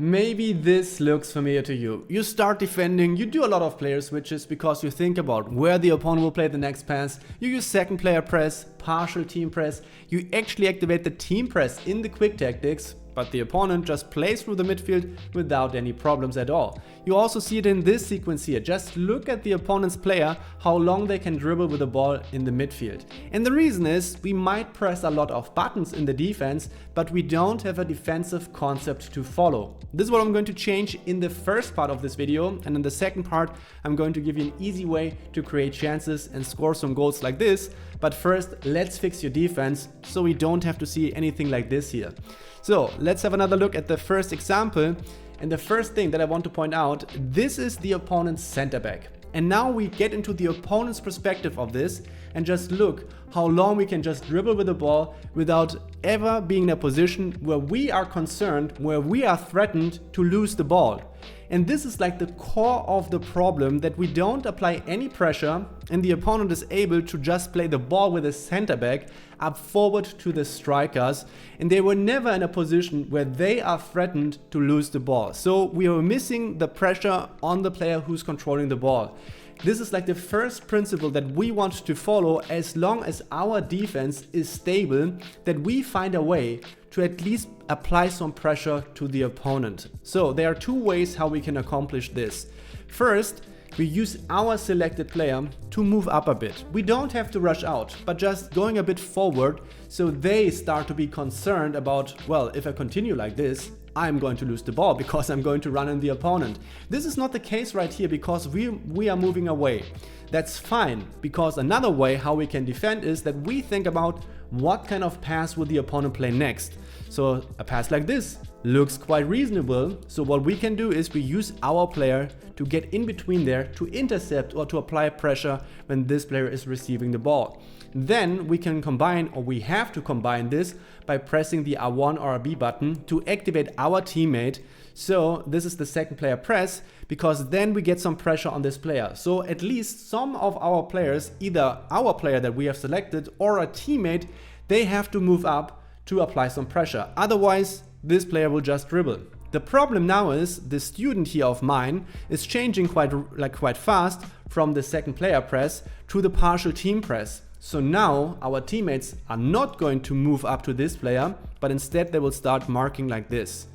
Maybe this looks familiar to you. You start defending, you do a lot of player switches because you think about where the opponent will play the next pass. You use second player press, partial team press. You actually activate the team press in the quick tactics, but the opponent just plays through the midfield without any problems at all. You also see it in this sequence here. Just look at the opponent's player, how long they can dribble with the ball in the midfield. And the reason is we might press a lot of buttons in the defense, but we don't have a defensive concept to follow. This is what I'm going to change in the first part of this video, and in the second part I'm going to give you an easy way to create chances and score some goals like this. But first, let's fix your defense so we don't have to see anything like this here. So let's have another look at the first example. And the first thing that I want to point out, this is the opponent's center back. And now we get into the opponent's perspective of this and just look how long we can just dribble with the ball without ever being in a position where we are concerned, where we are threatened to lose the ball. And this is like the core of the problem, that we don't apply any pressure and the opponent is able to just play the ball with a center back up forward to the strikers, and they were never in a position where they are threatened to lose the ball. So we are missing the pressure on the player who's controlling the ball. This is like the first principle that we want to follow. As long as our defense is stable, that we find a way to at least apply some pressure to the opponent. So there are two ways how we can accomplish this. First, we use our selected player to move up a bit. We don't have to rush out, but just going a bit forward so they start to be concerned about, well, if I continue like this, I'm going to lose the ball because I'm going to run in the opponent. This is not the case right here because we are moving away. That's fine, because another way how we can defend is that we think about what kind of pass will the opponent play next. So a pass like this looks quite reasonable. So what we can do is we use our player to get in between there to intercept or to apply pressure when this player is receiving the ball. Then we can combine, or we have to combine this by pressing the R1 or RB button to activate our teammate. So this is the second player press, because then we get some pressure on this player. So at least some of our players, either our player that we have selected or a teammate, they have to move up to apply some pressure. Otherwise, this player will just dribble. The problem now is the student here of mine is changing quite fast from the second player press to the partial team press. So now our teammates are not going to move up to this player, but instead they will start marking like this.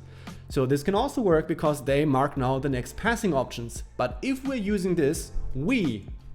So this can also work because they mark now the next passing options. But if we're using this,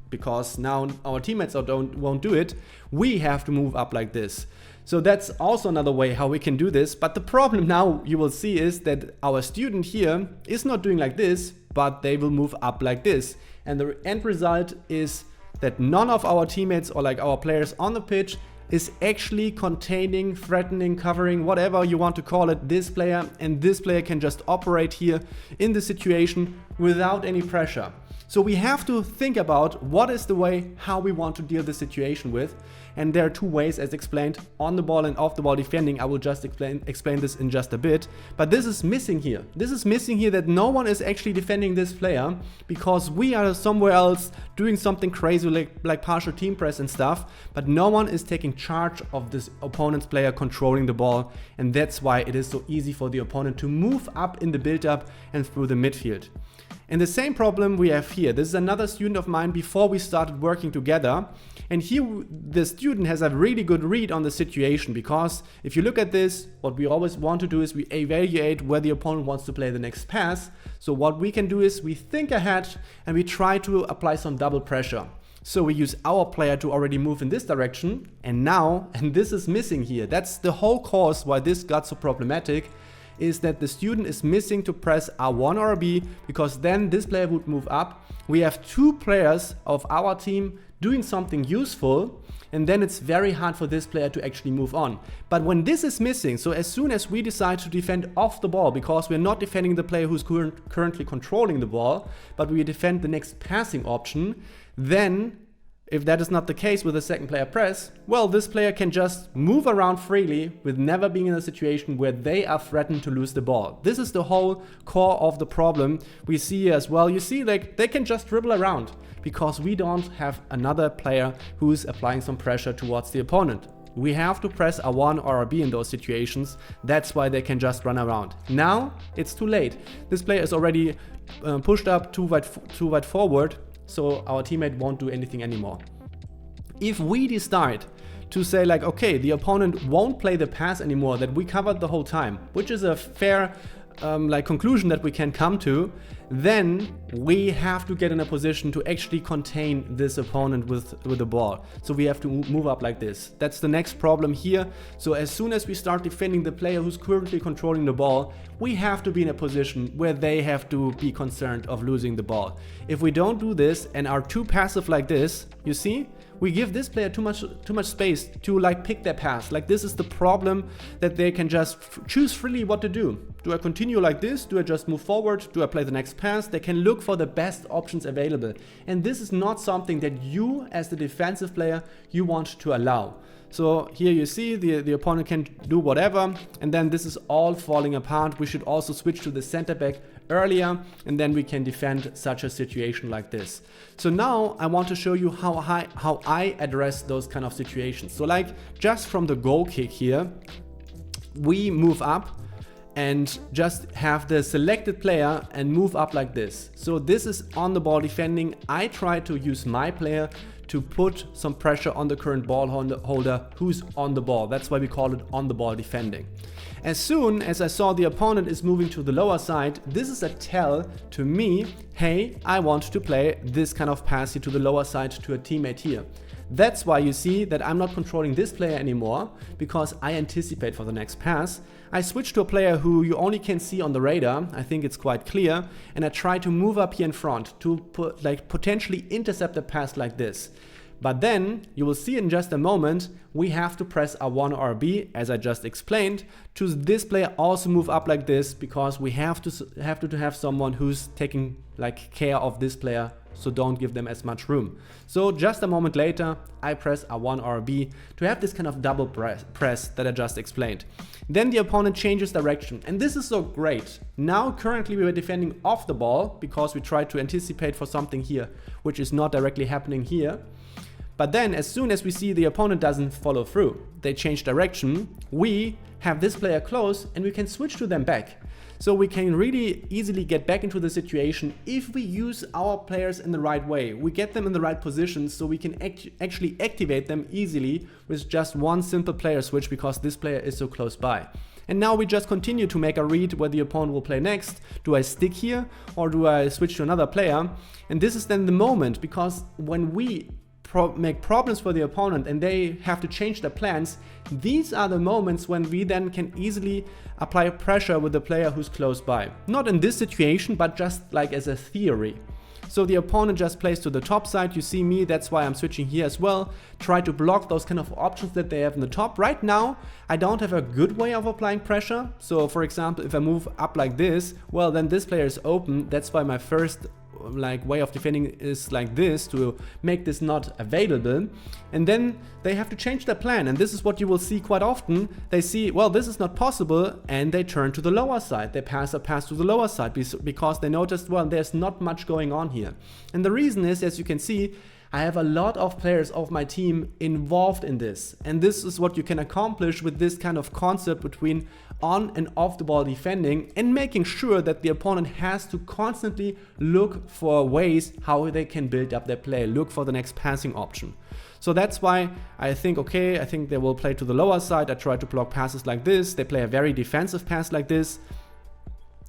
because now our teammates won't do it, we have to move up like this. So that's also another way how we can do this. But the problem now you will see is that our student here is not doing like this, but they will move up like this. And the end result is that none of our teammates or like our players on the pitch is actually containing, threatening, covering, whatever you want to call it, this player, and this player can just operate here in the situation without any pressure. So we have to think about what is the way how we want to deal the situation with. And there are two ways, as explained, on the ball and off the ball defending. I will just explain this in just a bit. But this is missing here. This is missing here, that no one is actually defending this player because we are somewhere else doing something crazy like partial team press and stuff. But no one is taking charge of this opponent's player controlling the ball. And that's why it is so easy for the opponent to move up in the build-up and through the midfield. And the same problem we have here. This is another student of mine before we started working together. And here the student has a really good read on the situation, because if you look at this, what we always want to do is we evaluate where the opponent wants to play the next pass. So what we can do is we think ahead and we try to apply some double pressure. So we use our player to already move in this direction. And this is missing here. That's the whole cause why this got so problematic, is that the student is missing to press R1 or RB, because then this player would move up. We have two players of our team doing something useful, and then it's very hard for this player to actually move on. But when this is missing, so as soon as we decide to defend off the ball, because we're not defending the player who's currently controlling the ball, but we defend the next passing option, then if that is not the case with the second player press, well, this player can just move around freely with never being in a situation where they are threatened to lose the ball. This is the whole core of the problem we see as well. You see, like, they can just dribble around because we don't have another player who's applying some pressure towards the opponent. We have to press R1 or RB in those situations. That's why they can just run around. Now it's too late. This player is already pushed up too wide forward, so our teammate won't do anything anymore. If we decide to say like, okay, the opponent won't play the pass anymore that we covered the whole time, which is a fair conclusion that we can come to, then we have to get in a position to actually contain this opponent with the ball. So we have to move up like this. That's the next problem here. So as soon as we start defending the player who's currently controlling the ball, we have to be in a position where they have to be concerned of losing the ball. If we don't do this and are too passive like this, you see, we give this player too much space to like pick their pass. Like this is the problem, that they can just choose freely what to do. Do I continue like this? Do I just move forward? Do I play the next pass? They can look for the best options available. And this is not something that you as the defensive player, you want to allow. So here you see the opponent can do whatever, and then this is all falling apart. We should also switch to the center back earlier, and then we can defend such a situation like this. So now I want to show you how I address those kind of situations. So like just from the goal kick here, we move up and just have the selected player and move up like this. So this is on the ball defending. I try to use my player to put some pressure on the current ball holder who's on the ball. That's why we call it on the ball defending. As soon as I saw the opponent is moving to the lower side, this is a tell to me, hey, I want to play this kind of pass here to the lower side to a teammate here. That's why you see that I'm not controlling this player anymore, because I anticipate for the next pass. I switch to a player who you only can see on the radar. I think it's quite clear. And I try to move up here in front to potentially intercept a pass like this. But then you will see in just a moment, we have to press R1 or RB, as I just explained, to this player also move up like this, because we have to have someone who's taking like care of this player, so don't give them as much room. So just a moment later, I press R1 or RB to have this kind of double press that I just explained. Then the opponent changes direction, and this is so great. Now currently we were defending off the ball because we tried to anticipate for something here, which is not directly happening here. But then as soon as we see the opponent doesn't follow through, they change direction, we have this player close and we can switch to them back. So we can really easily get back into the situation if we use our players in the right way. We get them in the right position, so we can actually activate them easily with just one simple player switch, because this player is so close by. And now we just continue to make a read where the opponent will play next. Do I stick here or do I switch to another player? And this is then the moment, because when we make problems for the opponent and they have to change their plans, these are the moments when we then can easily apply pressure with the player who's close by. Not in this situation, but just like as a theory. So the opponent just plays to the top side. You see me, that's why I'm switching here as well. Try to block those kind of options that they have in the top. Right now, I don't have a good way of applying pressure. So for example, if I move up like this, well, then this player is open. That's why my first way of defending is like this, to make this not available. And then they have to change their plan, and this is what you will see quite often. They see, well, this is not possible, and they turn to the lower side. They pass a pass to the lower side because they noticed, well, there's not much going on here. And the reason is, as you can see, I have a lot of players of my team involved in this. And this is what you can accomplish with this kind of concept between on and off the ball defending, and making sure that the opponent has to constantly look for ways how they can build up their play, look for the next passing option. So that's why I think, okay, I think they will play to the lower side. I try to block passes like this. They play a very defensive pass like this.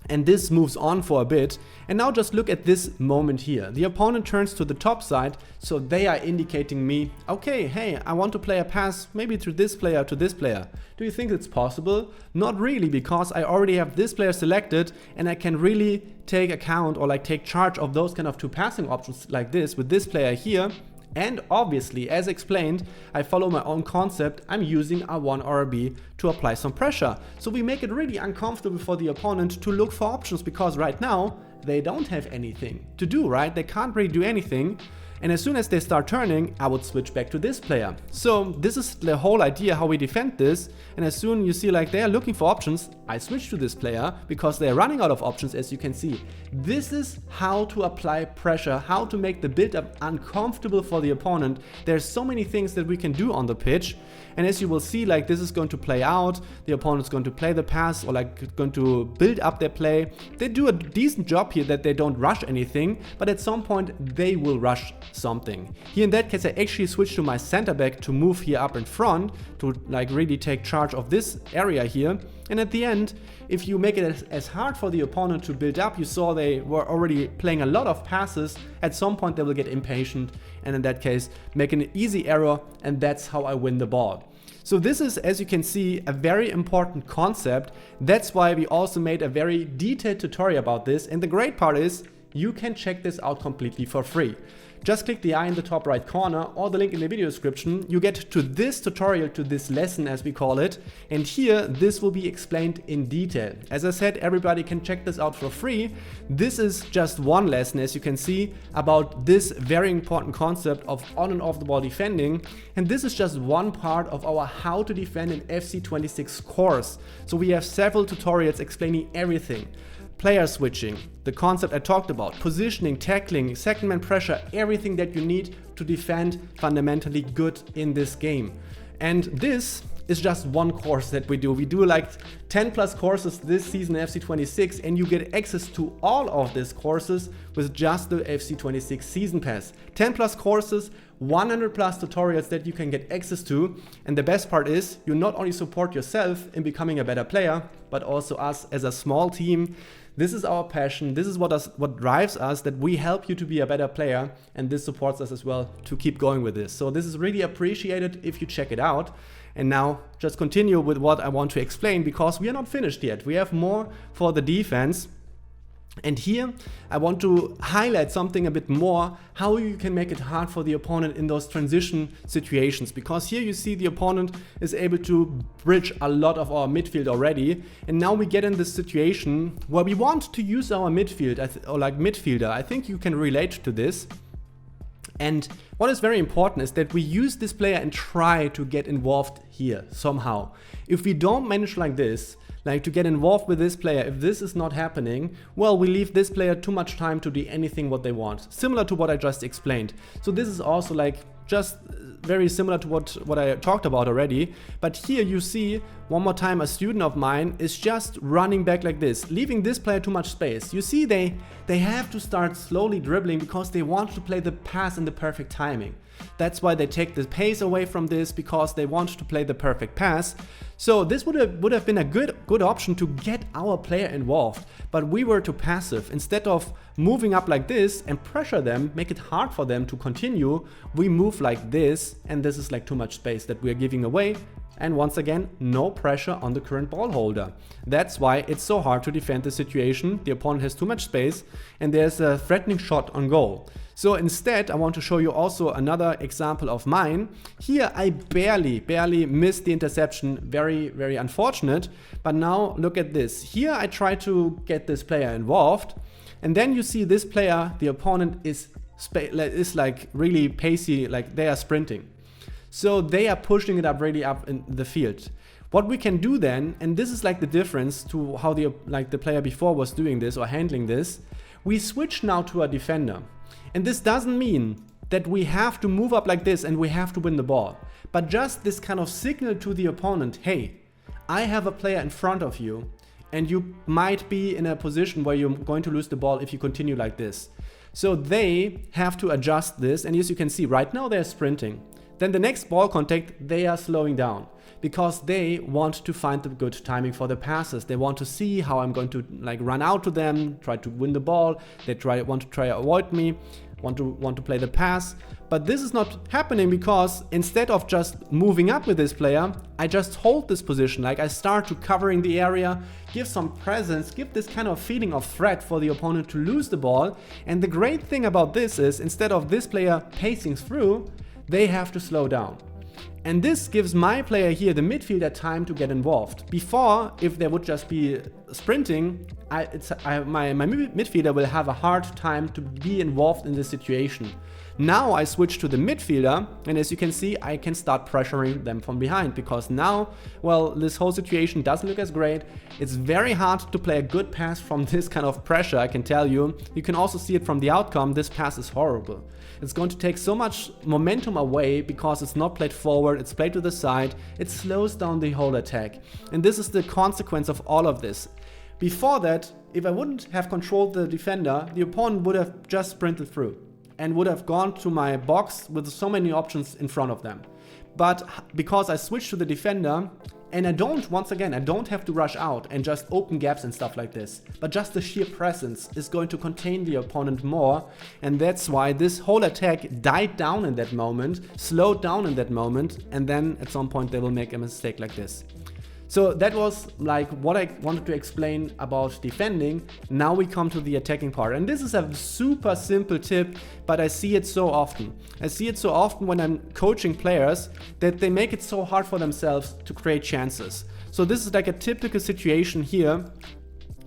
And this moves on for a bit. And now just look at this moment here. The opponent turns to the top side, so they are indicating me, okay, hey, I want to play a pass maybe to this player, to this player. Do you think it's possible? Not really, because I already have this player selected, and I can really take account or take charge of those kind of two passing options like this with this player here. And obviously, as explained, I follow my own concept. I'm using R1 or RB to apply some pressure. So we make it really uncomfortable for the opponent to look for options, because right now they don't have anything to do, right? They can't really do anything. And as soon as they start turning, I would switch back to this player. So this is the whole idea how we defend this. And as soon you see like they are looking for options, I switch to this player because they are running out of options, as you can see. This is how to apply pressure, how to make the build-up uncomfortable for the opponent. There's so many things that we can do on the pitch. And as you will see, like this is going to play out, the opponent's going to play the pass or like going to build up their play. They do a decent job here that they don't rush anything, but at some point they will rush something. Here in that case, I actually switch to my center back to move here up in front to like really take charge of this area here. And at the end, if you make it as hard for the opponent to build up, you saw they were already playing a lot of passes, at some point they will get impatient and in that case make an easy error, and that's how I win the ball. So this is, as you can see, a very important concept. That's why we also made a very detailed tutorial about this, and the great part is you can check this out completely for free. Just click the eye in the top right corner or the link in the video description. You get to this tutorial, to this lesson as we call it, and here this will be explained in detail. As I said, everybody can check this out for free. This is just one lesson, as you can see, about this very important concept of on and off the ball defending, and this is just one part of our how to defend in FC26 course. So we have several tutorials explaining everything. Player switching, the concept I talked about, positioning, tackling, second man pressure, everything that you need to defend fundamentally good in this game. And this is just one course that we do. We do like 10 plus courses this season in FC26, and you get access to all of these courses with just the FC26 season pass. 10 plus courses, 100 plus tutorials that you can get access to, and the best part is you not only support yourself in becoming a better player, but also us as a small team. This is our passion, this is what drives us, that we help you to be a better player, and this supports us as well to keep going with this. So this is really appreciated if you check it out. And now just continue with what I want to explain, because we are not finished yet. We have more for the defense. And here I want to highlight something a bit more, how you can make it hard for the opponent in those transition situations, because here you see the opponent is able to bridge a lot of our midfield already, and now we get in this situation where we want to use our midfield or like midfielder. I think you can relate to this. And what is very important is that we use this player and try to get involved here somehow. If we don't manage like this, like to get involved with this player, if this is not happening, well, we leave this player too much time to do anything what they want. Similar to what I just explained. So this is also like just very similar to what I talked about already. But here you see one more time a student of mine is just running back like this, leaving this player too much space. You see they have to start slowly dribbling because they want to play the pass in the perfect timing. That's why they take the pace away from this, because they want to play the perfect pass. So this would have been a good option to get our player involved, but we were too passive. Instead of moving up like this and pressure them, make it hard for them to continue, we move like this, and this is like too much space that we are giving away. And once again, no pressure on the current ball holder. That's why it's so hard to defend the situation. The opponent has too much space and there's a threatening shot on goal. So instead, I want to show you also another example of mine. Here I barely missed the interception, very unfortunate. But now look at this. Here I try to get this player involved, and then you see this player, the opponent is like really pacey, like they are sprinting. So they are pushing it up really up in the field. What we can do then, and this is like the difference to how the player before was doing this or handling this, we switch now to a defender. And this doesn't mean that we have to move up like this and we have to win the ball, but just this kind of signal to the opponent, hey, I have a player in front of you and you might be in a position where you're going to lose the ball if you continue like this. So they have to adjust this, and as you can see right now they're sprinting. Then the next ball contact, they are slowing down because they want to find the good timing for the passes. They want to see how I'm going to like run out to them, try to win the ball. They want to try to avoid me, want to play the pass. But this is not happening because instead of just moving up with this player, I just hold this position. Like I start to covering the area, give some presence, give this kind of feeling of threat for the opponent to lose the ball. And the great thing about this is instead of this player pacing through, they have to slow down. And this gives my player here, the midfielder, time to get involved. Before, if they would just be sprinting, my midfielder will have a hard time to be involved in this situation. Now I switch to the midfielder, and as you can see, I can start pressuring them from behind, because now, well, this whole situation doesn't look as great. It's very hard to play a good pass from this kind of pressure, I can tell you. You can also see it from the outcome. This pass is horrible. It's going to take so much momentum away because it's not played forward, it's played to the side. It slows down the whole attack. And this is the consequence of all of this. Before that, if I wouldn't have controlled the defender, the opponent would have just sprinted through and would have gone to my box with so many options in front of them. But because I switched to the defender, and I don't have to rush out and just open gaps and stuff like this, but just the sheer presence is going to contain the opponent more, and that's why this whole attack died down in that moment, slowed down in that moment, and then at some point they will make a mistake like this. So that was like what I wanted to explain about defending. Now we come to the attacking part. And this is a super simple tip, but I see it so often. I see it so often when I'm coaching players that they make it so hard for themselves to create chances. So this is like a typical situation here.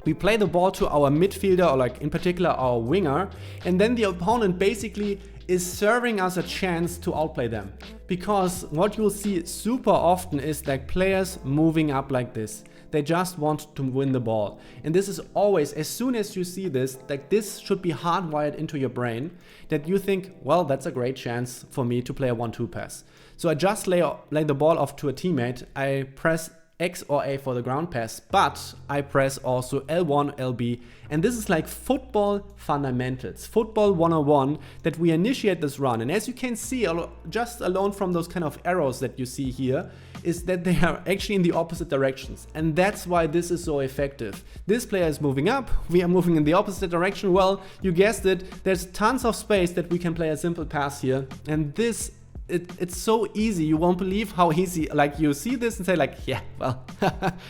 We play the ball to our midfielder, or like in particular our winger, and then the opponent basically is serving us a chance to outplay them. Because what you'll see super often is like players moving up like this. They just want to win the ball. And this is always, as soon as you see this, like this should be hardwired into your brain, that you think, well, that's a great chance for me to play a 1-2 pass. So I just lay the ball off to a teammate, I press X or A for the ground pass, but I press also L1, LB, and this is like football fundamentals, football 101, that we initiate this run. And as you can see, just alone from those kind of arrows that you see here, is that they are actually in the opposite directions, and that's why this is so effective. This player is moving up, we are moving in the opposite direction. Well, you guessed it, there's tons of space that we can play a simple pass here, and this it's so easy. You won't believe how easy, like you see this and say like, yeah, well,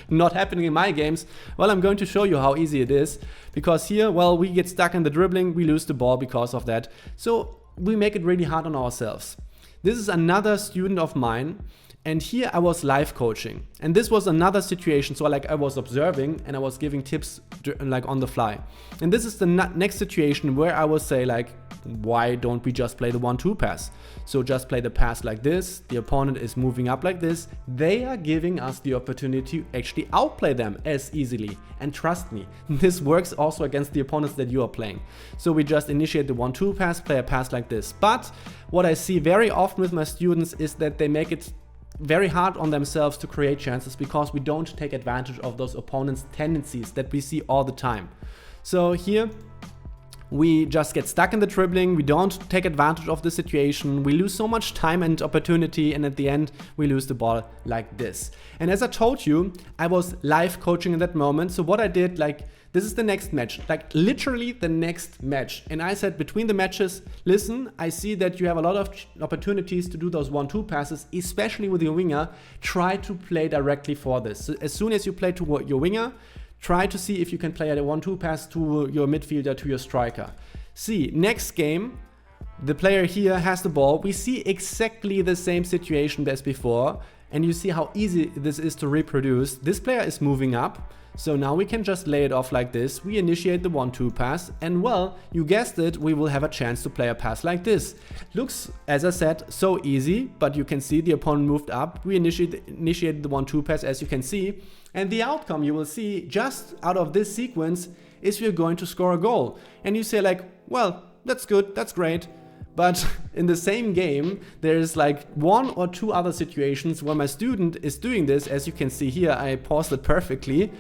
not happening in my games. Well, I'm going to show you how easy it is, because here, well, we get stuck in the dribbling, we lose the ball because of that. So we make it really hard on ourselves. This is another student of mine, and here I was live coaching, and this was another situation. So like I was observing and I was giving tips like on the fly. And this is the next situation where I will say like, why don't we just play the 1-2 pass? So just play the pass like this, the opponent is moving up like this, they are giving us the opportunity to actually outplay them as easily. And trust me, this works also against the opponents that you are playing. So we just initiate the 1-2 pass, play a pass like this. But what I see very often with my students is that they make it very hard on themselves to create chances, because we don't take advantage of those opponents' tendencies that we see all the time. So here we just get stuck in the dribbling, we don't take advantage of the situation, we lose so much time and opportunity, and at the end we lose the ball like this. And as I told you, I was live coaching in that moment. So what I did, like, this is the next match, like literally the next match. And I said between the matches, listen, I see that you have a lot of opportunities to do those 1-2 passes, especially with your winger. Try to play directly for this. So as soon as you play to your winger, try to see if you can play a 1-2 pass to your midfielder, to your striker. See, next game, the player here has the ball. We see exactly the same situation as before, and you see how easy this is to reproduce. This player is moving up. So now we can just lay it off like this. We initiate the 1-2 pass, and well, you guessed it, we will have a chance to play a pass like this. Looks, as I said, so easy, but you can see the opponent moved up. We initiated the 1-2 pass, as you can see, and the outcome you will see just out of this sequence is we're going to score a goal. And you say like, well, that's good, that's great. But in the same game, there's like 1 or 2 other situations where my student is doing this. As you can see here, I paused it perfectly,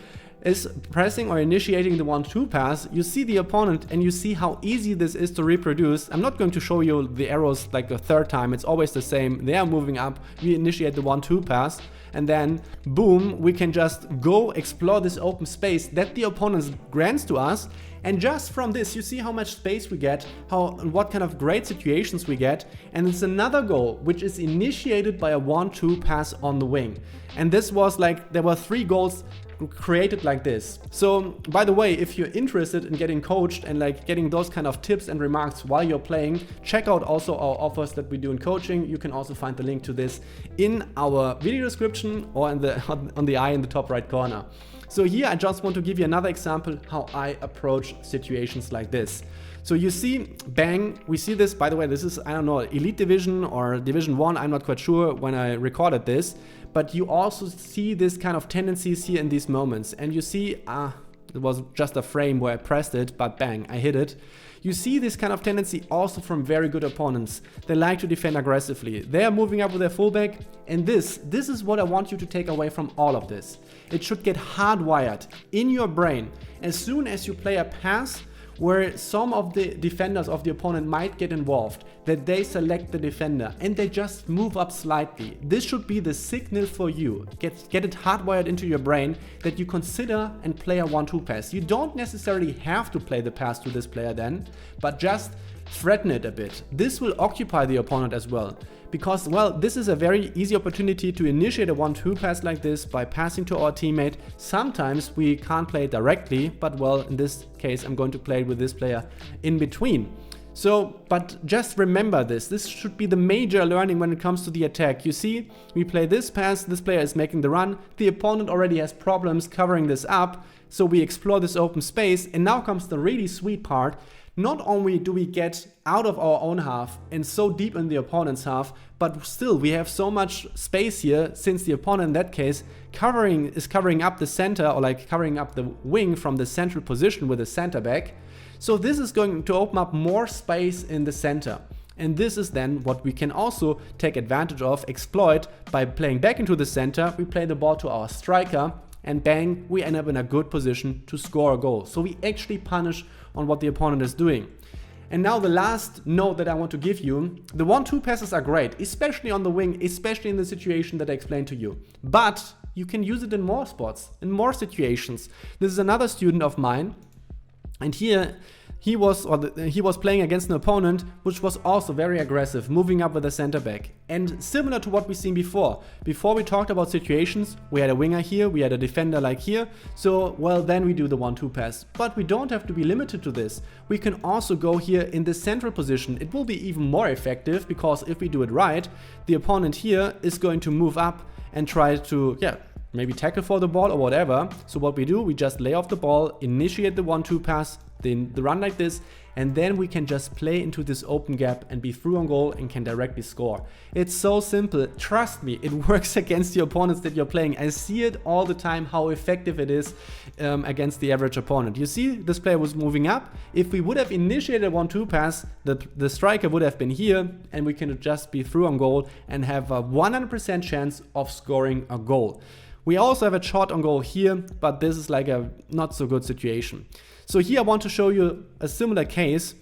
is pressing or initiating the 1-2 pass. You see the opponent and you see how easy this is to reproduce. I'm not going to show you the arrows like a third time, it's always the same. They are moving up, we initiate the 1-2 pass, and then boom, we can just go explore this open space that the opponent grants to us. And just from this, you see how much space we get, what kind of great situations we get. And it's another goal, which is initiated by a 1-2 pass on the wing. And this was like, there were 3 goals created like this. So by the way, if you're interested in getting coached and like getting those kind of tips and remarks while you're playing, check out also our offers that we do in coaching. You can also find the link to this in our video description or on the eye in the top right corner. So here I just want to give you another example how I approach situations like this. So you see, bang, we see this, by the way, this is, I don't know, Elite Division or Division 1, I'm not quite sure when I recorded this, but you also see this kind of tendencies here in these moments. And you see, it was just a frame where I pressed it, but bang, I hit it. You see this kind of tendency also from very good opponents. They like to defend aggressively. They are moving up with their fullback, and this is what I want you to take away from all of this. It should get hardwired in your brain as soon as you play a pass where some of the defenders of the opponent might get involved, that they select the defender and they just move up slightly. This should be the signal for you. Get it hardwired into your brain that you consider and play a 1-2 pass. You don't necessarily have to play the pass to this player then, but just threaten it a bit. This will occupy the opponent as well. Because, well, this is a very easy opportunity to initiate a 1-2 pass like this by passing to our teammate. Sometimes we can't play it directly, but well, in this case, I'm going to play it with this player in between. So, but just remember this. This should be the major learning when it comes to the attack. You see, we play this pass, this player is making the run, the opponent already has problems covering this up, so we explore this open space, and now comes the really sweet part. Not only do we get out of our own half and so deep in the opponent's half, but still we have so much space here, since the opponent in that case is covering up the center, or like covering up the wing from the central position with the center back. So this is going to open up more space in the center. And this is then what we can also take advantage of, exploit, by playing back into the center. We play the ball to our striker, and bang, we end up in a good position to score a goal. So we actually punish on what the opponent is doing. And now the last note that I want to give you, the 1-2 passes are great, especially on the wing, especially in the situation that I explained to you. But you can use it in more spots, in more situations. This is another student of mine, and here he was playing against an opponent which was also very aggressive, moving up with a center back. And similar to what we've seen before we talked about situations, we had a winger here, we had a defender like here, so well, then we do the 1-2 pass. But we don't have to be limited to this. We can also go here in the central position. It will be even more effective, because if we do it right, the opponent here is going to move up and try to, maybe tackle for the ball or whatever. So what we do, we just lay off the ball, initiate the 1-2 pass, the run like this, and then we can just play into this open gap and be through on goal and can directly score. It's so simple. Trust me, it works against the opponents that you're playing. I see it all the time, how effective it is against the average opponent. You see, this player was moving up. If we would have initiated a 1-2 pass, the striker would have been here, and we can just be through on goal and have a 100% chance of scoring a goal. We also have a shot on goal here, but this is like a not so good situation. So here I want to show you a similar case.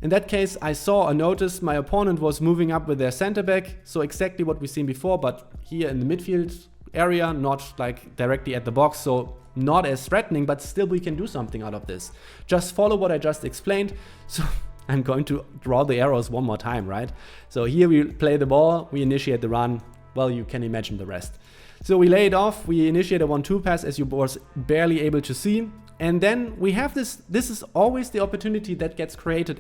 In that case, I saw or noticed my opponent was moving up with their center back. So exactly what we've seen before, but here in the midfield area, not like directly at the box. So not as threatening, but still we can do something out of this. Just follow what I just explained. So I'm going to draw the arrows one more time, right? So here we play the ball, we initiate the run. Well, you can imagine the rest. So we lay it off, we initiate a 1-2 pass, as you was barely able to see. And then we have this is always the opportunity that gets created.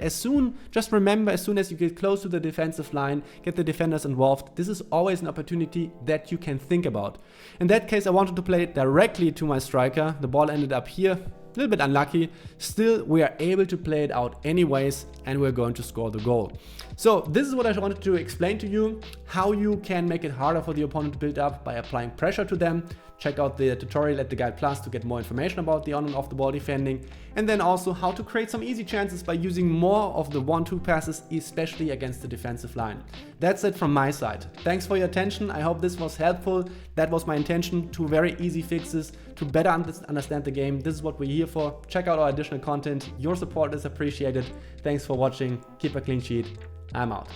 Just remember, as soon as you get close to the defensive line, get the defenders involved, this is always an opportunity that you can think about. In that case, I wanted to play it directly to my striker. The ball ended up here. A little bit unlucky. Still, we are able to play it out anyways, and we're going to score the goal. So this is what I wanted to explain to you, how you can make it harder for the opponent to build up by applying pressure to them. Check out the tutorial at the Guide Plus to get more information about the on and off the ball defending, and then also how to create some easy chances by using more of the 1-2 passes, especially against the defensive line. That's it from my side. Thanks for your attention. I hope this was helpful. That was my intention, 2 very easy fixes to better understand the game. This is what we're here for. Check out our additional content. Your support is appreciated. Thanks for watching. Keep a clean sheet. I'm out.